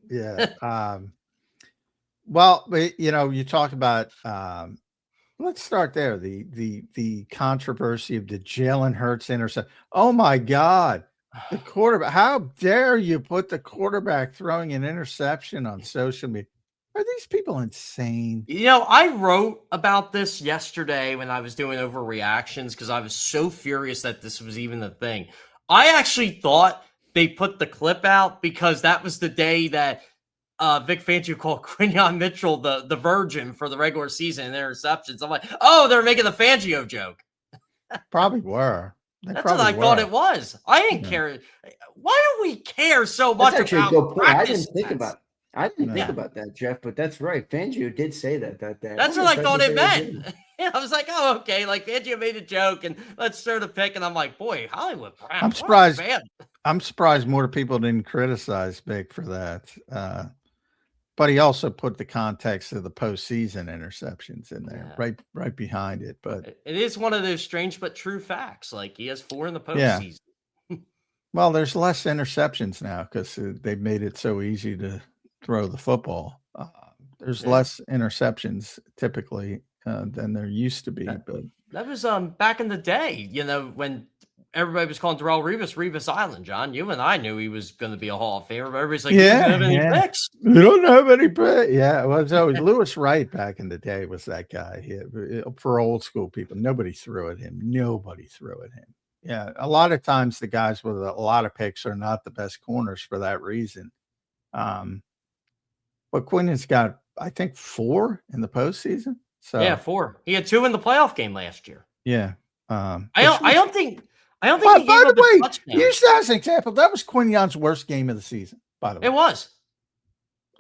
Yeah. Well, you talk about let's start there. The controversy of the Jalen Hurts intercept. Oh my God. The quarterback. How dare you put the quarterback throwing an interception on social media? Are these people insane? I wrote about this yesterday when I was doing overreactions because I was so furious that this was even a thing. I actually thought they put the clip out because that was the day that Vic Fangio called Quinyon Mitchell the virgin for the regular season and interceptions. I'm like, oh, they're making the Fangio joke. Probably were. That's what I thought it was. I didn't care. Why do we care so much That's actually about a good point. I practice didn't think stats? about that, Jeff, but that's right. Fangio did say that day. That's what I thought it meant. I was like, oh, okay. Like Fangio made a joke and let's throw the pick. And I'm like, boy, Hollywood Brown. I'm surprised. I'm surprised more people didn't criticize Vic for that. But he also put the context of the postseason interceptions in there, right behind it. But it is one of those strange but true facts. Like he has 4 in the postseason. Yeah. Well, there's less interceptions now because they've made it so easy to throw the football. There's less interceptions typically than there used to be. But that was back in the day, when everybody was calling Darrelle Revis Island, John. You and I knew he was going to be a Hall of Famer. But everybody's like, he doesn't have any picks. You don't have any picks. Yeah, it was always Lewis Wright back in the day was that guy. For old school people, nobody threw at him. Yeah, a lot of times the guys with a lot of picks are not the best corners for that reason. But Quinn's got, I think, 4 in the postseason. So yeah, 4. He had 2 in the playoff game last year. Yeah. I don't think. By the way, use that as an example. That was Quinyon's worst game of the season. By the way, it was,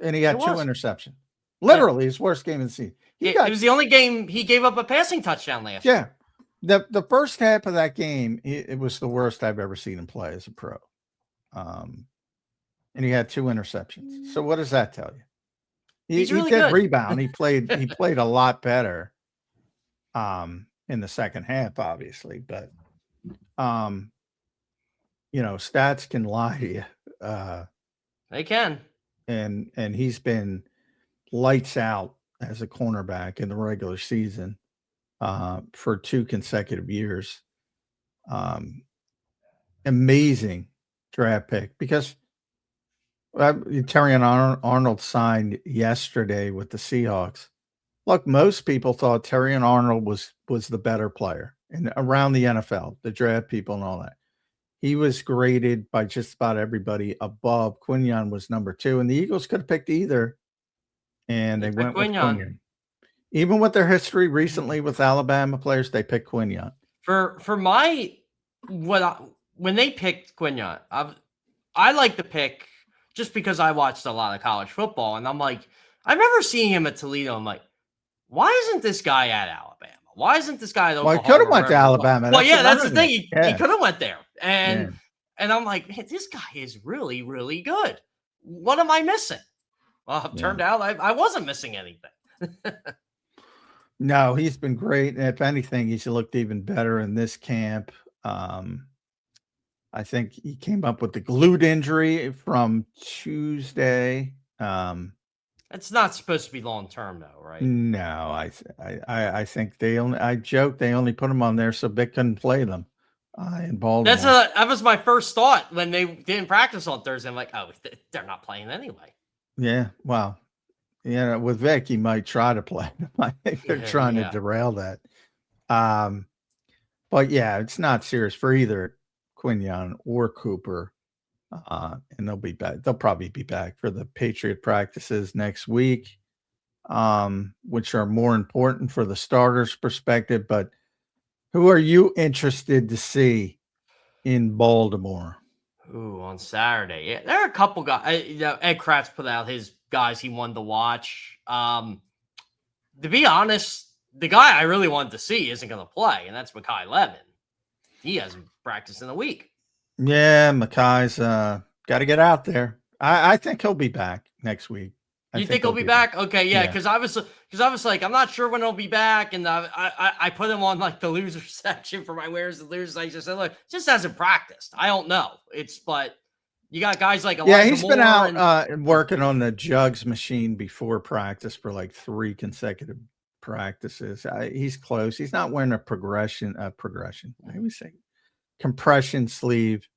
and he had 2 interceptions. Literally, his worst game of the season. It was the only game he gave up a passing touchdown last year. The first half of that game, it was the worst I've ever seen him play as a pro. And he had 2 interceptions. So what does that tell you? He's really did good. Rebound. He played a lot better in the second half, obviously, but stats can lie to you. They can. And he's been lights out as a cornerback in the regular season for 2 consecutive years. Amazing draft pick because Terrion Arnold signed yesterday with the Seahawks. Look, most people thought Terrion Arnold was the better player and around the NFL, the draft people and all that. He was graded by just about everybody above. Quinyon was number 2, and the Eagles could have picked either, and they went with Quinyon. Even with their history recently with Alabama players, they picked Quinyon. When they picked Quinyon, I like the pick just because I watched a lot of college football, and I'm like, I remember seeing him at Toledo. I'm like, why isn't this guy at Alabama? Why isn't this guy at Oklahoma? Well, he could have went to Alabama. Well, that's the thing. He could have went there. And I'm like, man, this guy is really, really good. What am I missing? Well, it turned out I wasn't missing anything. No, he's been great. And if anything, he's looked even better in this camp. I think he came up with the glute injury from Tuesday. It's not supposed to be long term, though, right? No, I think I joke they only put him on there so Vic couldn't play them in Baltimore. That was my first thought when they didn't practice on Thursday. I'm like, oh, they're not playing anyway. Yeah, well, with Vic, he might try to play. I think they're trying to derail that. But yeah, it's not serious for either Quinyon or Cooper. And they'll be back. They'll probably be back for the Patriot practices next week, which are more important for the starters' perspective. But who are you interested to see in Baltimore? Ooh, on Saturday. Yeah, there are a couple guys. Ed Kratz put out his guys he wanted to watch. To be honest, the guy I really wanted to see isn't going to play, and that's Mekhi Levin. He hasn't practiced in a week. Yeah, Mekhi's got to get out there. I think he'll be back next week. You think he'll be back? Okay, yeah. Because I was like, I'm not sure when he'll be back, and I put him on like the loser section for my where's the loser. I just said, look, just hasn't practiced. I don't know. But You got guys like Yeah, Elijah he's been Moore out working on the jugs machine before practice for like 3 consecutive practices. He's close. He's not wearing a progression. Let me say compression sleeve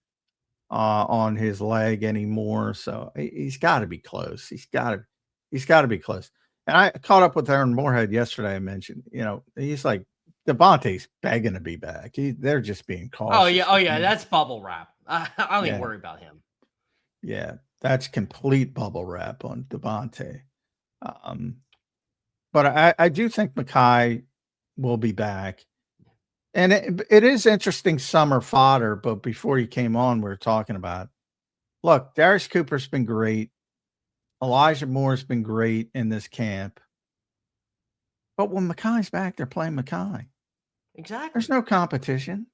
on his leg anymore. So he's got to be close. He's got to be close. And I caught up with Aaron Moorhead yesterday. I mentioned, he's like Devontae's begging to be back. They're just being cautious. oh yeah, that's bubble wrap. I don't even Yeah. worry about him. Yeah, that's complete bubble wrap on Devontae. But I do think Mekhi will be back. And it is interesting summer fodder, but before you came on, we were talking about, look, Darius Cooper's been great. Elijah Moore's been great in this camp. But when Mekhi's back, they're playing Mekhi. Exactly. There's no competition.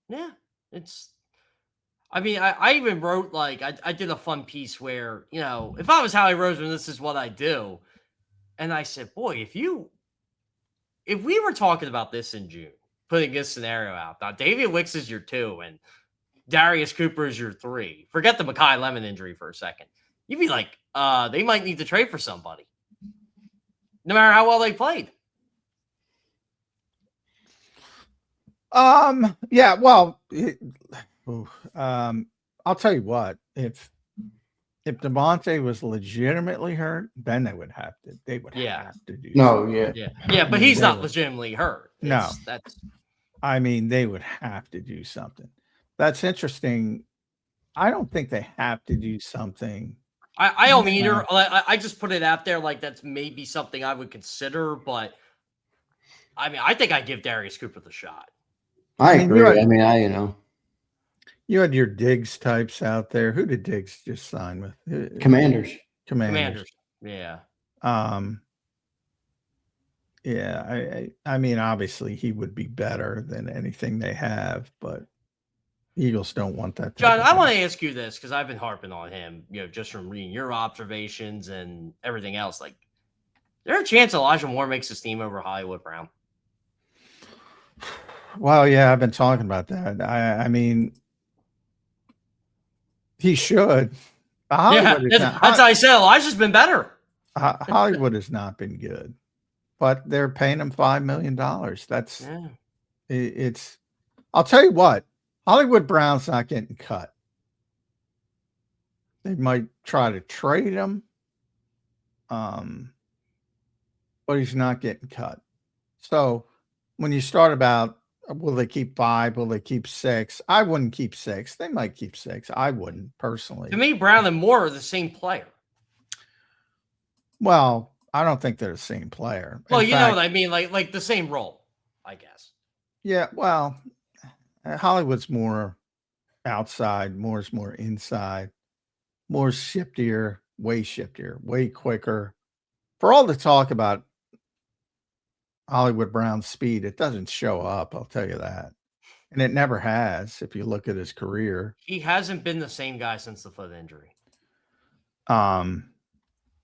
Yeah, I even wrote, like, I did a fun piece where, if I was Howie Roseman, this is what I do. And I said, boy, if we were talking about this in June, putting this scenario out, now Davian Wicks is your 2 and Darius Cooper is your 3. Forget the Mekhi Lemon injury for a second. You'd be like, they might need to trade for somebody, no matter how well they played. Yeah, well, I'll tell you what, if Devontae was legitimately hurt, then they would have to do something. Yeah, but he's not legitimately hurt. I mean, they would have to do something. That's interesting. I don't think they have to do something. I don't either. I just put it out there like that's maybe something I would consider, but I mean, I think I'd give Darius Cooper the shot. I agree. You had your Diggs types out there. Who did Diggs just sign with? Commanders. Yeah. Yeah. I mean, obviously he would be better than anything they have, but Eagles don't want that. John, I want to ask you this because I've been harping on him, just from reading your observations and everything else. Like, is there a chance Elijah Moore makes his team over Hollywood Brown? Well, yeah, I've been talking about that. I mean, he should. That's how I said. Elijah's been better. Hollywood has not been good, but they're paying him $5 million. It's. I'll tell you what, Hollywood Brown's not getting cut. They might try to trade him, but he's not getting cut. So when you start about, will they keep 5? Will they keep 6? I wouldn't keep 6. They might keep 6. I wouldn't personally. To me, Brown and Moore are the same player. Well, I don't think they're the same player. Well, know what I mean, like the same role, I guess. Yeah, well, Hollywood's more outside, Moore's more inside, more shiftier, way quicker. For all the talk about Hollywood Brown's speed, it doesn't show up, I'll tell you that. And it never has, if you look at his career. He hasn't been the same guy since the foot injury.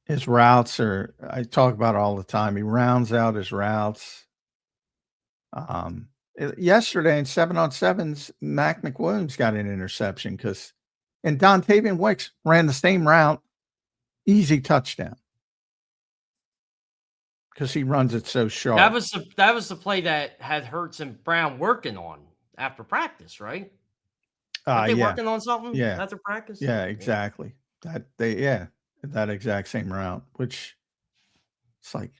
His routes I talk about it all the time. He rounds out his routes. Yesterday in 7-on-7s, Mac McWilliams got an interception and Dontavian Wicks ran the same route, easy touchdown. Because he runs it so sharp. That was the play that had Hurts and Brown working on after practice, right? Are they working on something after practice? Yeah, exactly. That exact same route, which it's like,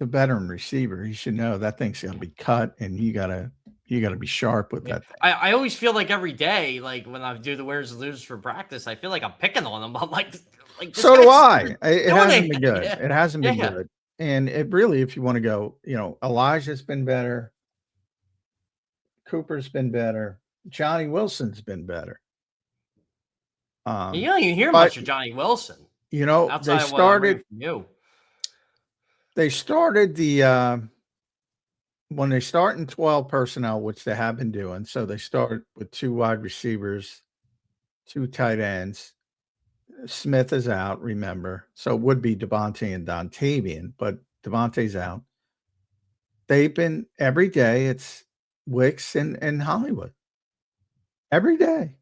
the veteran receiver, he should know that thing's gonna be cut, and you gotta be sharp with that thing. I always feel like every day, like when I do the winners and losers for practice, I feel like I'm picking on them. I'm like so do I. It hasn't been good. Yeah. It hasn't been good. And it really, if you want to go, Elijah's been better. Cooper's been better. Johnny Wilson's been better. You don't even hear much of Johnny Wilson. They started when they start in 12 personnel, which they have been doing. So they start with 2 wide receivers, 2 tight ends. Smith is out, remember. So it would be Devontae and Dontavian, but Devontae's out. They've been every day, it's Wicks and Hollywood. Every day.